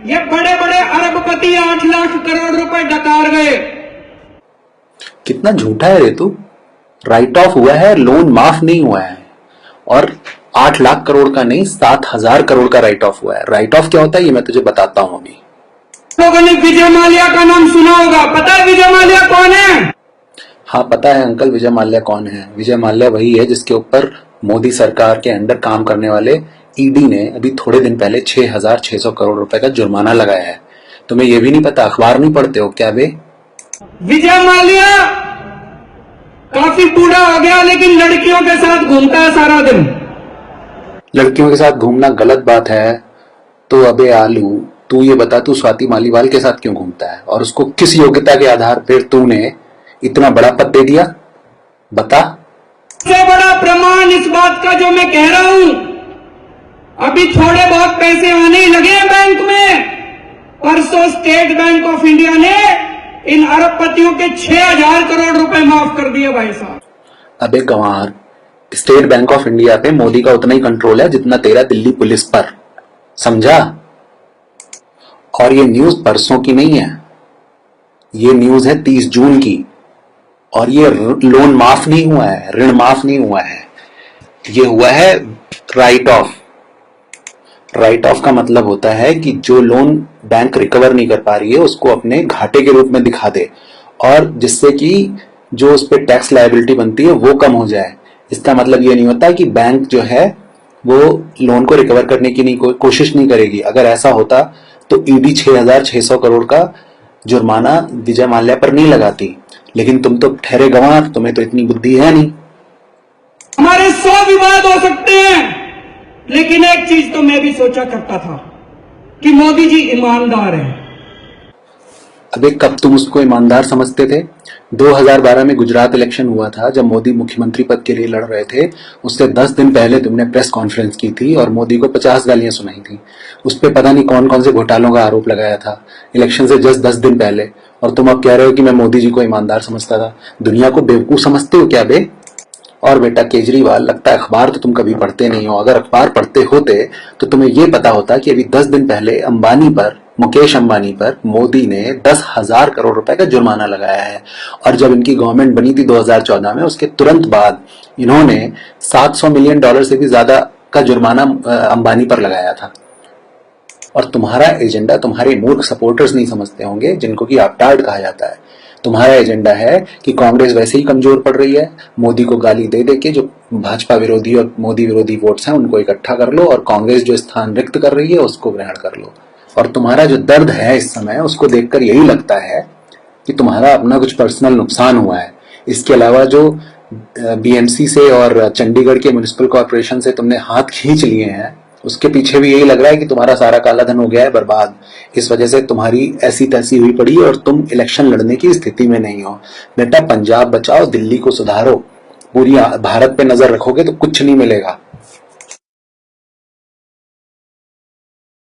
ये बड़े बड़े अरबपति 8 लाख करोड़ रुपए डकार गए। कितना झूठा है रे तू। राइट ऑफ हुआ है, लोन माफ नहीं हुआ है, और 8 लाख करोड़ का नहीं 7,000 करोड़ का राइट ऑफ हुआ है। राइट ऑफ क्या होता है ये मैं तुझे बताता हूं अभी। लोगों ने विजय माल्या का नाम सुना होगा, पता है विजय माल्या कौन है? हाँ पता है अंकल, विजय माल्या कौन है। विजय माल्या वही है जिसके ऊपर मोदी सरकार के अंडर काम करने वाले ईडी ने अभी थोड़े दिन पहले 6,600 करोड़ रुपए का जुर्माना लगाया है। तुम्हें ये भी नहीं पता? अखबार नहीं पढ़ते हो क्या बे? विजय माल्या काफी बूढ़ा हो गया लेकिन लड़कियों के साथ घूमता है सारा दिन। लड़कियों के साथ घूमना गलत बात है तो अबे आलू तू ये बता, तू स्वाति मालीवाल के साथ क्यों घूमता है और उसको किस योग्यता के आधार पर तूने इतना बड़ा पद दे दिया? बता। सबसे बड़ा प्रमाण इस बात का जो मैं कह रहा हूं, अभी थोड़े बहुत पैसे आने लगे हैं बैंक में। परसों स्टेट बैंक ऑफ इंडिया ने इन अरबपतियों के 6,000 करोड़ रुपए माफ कर दिए भाई साहब। अबे गंवार, स्टेट बैंक ऑफ इंडिया पे मोदी का उतना ही कंट्रोल है जितना तेरा दिल्ली पुलिस पर, समझा? और ये न्यूज परसों की नहीं है, ये न्यूज है 30 जून की। और ये लोन माफ नहीं हुआ है, ऋण माफ नहीं हुआ है, ये हुआ है राइट ऑफ। राइट ऑफ का मतलब होता है कि जो लोन बैंक रिकवर नहीं कर पा रही है उसको अपने घाटे के रूप में दिखा दे, और जिससे कि जो उस पर टैक्स लायबिलिटी बनती है वो कम हो जाए। इसका मतलब ये नहीं होता कि बैंक जो है वो लोन को रिकवर करने की कोशिश नहीं करेगी। अगर ऐसा होता तो ईडी 6,600 करोड़ का जुर्माना विजय माल्या पर नहीं लगाती। लेकिन तुम तो ठहरे गंवार, तुम्हें तो इतनी बुद्धि है नहीं। हमारे 100 विवाद हो सकते हैं, लेकिन एक चीज तो मैं भी सोचा करता था कि मोदी जी ईमानदार हैं। अबे कब तुम उसको ईमानदार समझते थे? 2012 में गुजरात इलेक्शन हुआ था जब मोदी मुख्यमंत्री पद के लिए लड़ रहे थे। उससे 10 दिन पहले तुमने प्रेस कॉन्फ्रेंस की थी और मोदी को 50 गालियां सुनाई थी। उस पर पता नहीं कौन कौन से घोटालों का आरोप लगाया था इलेक्शन से जस्ट 10 दिन पहले। और तुम अब कह रहे हो कि मैं मोदी जी को ईमानदार समझता था। दुनिया को बेवकूफ समझते हो क्या बे? और बेटा केजरीवाल, लगता है अखबार तो तुम कभी पढ़ते नहीं हो। अगर अखबार पढ़ते होते तो तुम्हें यह पता होता कि अभी 10 दिन पहले मुकेश अंबानी पर मोदी ने 10,000 करोड़ रुपए का जुर्माना लगाया है। और जब इनकी गवर्नमेंट बनी थी 2014 में, उसके तुरंत बाद इन्होंने $700 मिलियन से भी ज्यादा का जुर्माना अंबानी पर लगाया था। और तुम्हारा एजेंडा तुम्हारे मूर्ख सपोर्टर्स नहीं समझते होंगे, जिनको कि आपटार्ड कहा जाता है। तुम्हारा एजेंडा है कि कांग्रेस वैसे ही कमजोर पड़ रही है, मोदी को गाली दे दे के जो भाजपा विरोधी और मोदी विरोधी वोट्स हैं उनको इकट्ठा कर लो, और कांग्रेस जो स्थान रिक्त कर रही है उसको ग्रहण कर लो। और तुम्हारा जो दर्द है इस समय, उसको देखकर यही लगता है कि तुम्हारा अपना कुछ पर्सनल नुकसान हुआ है। इसके अलावा जो बीएमसी से और चंडीगढ़ के म्युनिसिपल कॉर्पोरेशन से तुमने हाथ खींच लिए हैं, उसके पीछे भी यही लग रहा है कि तुम्हारा सारा काला धन हो गया है बर्बाद। इस वजह से तुम्हारी ऐसी तैसी हुई पड़ी है और तुम इलेक्शन लड़ने की स्थिति में नहीं हो। बेटा पंजाब बचाओ, दिल्ली को सुधारो। पूरी भारत पे नजर रखोगे तो कुछ नहीं मिलेगा।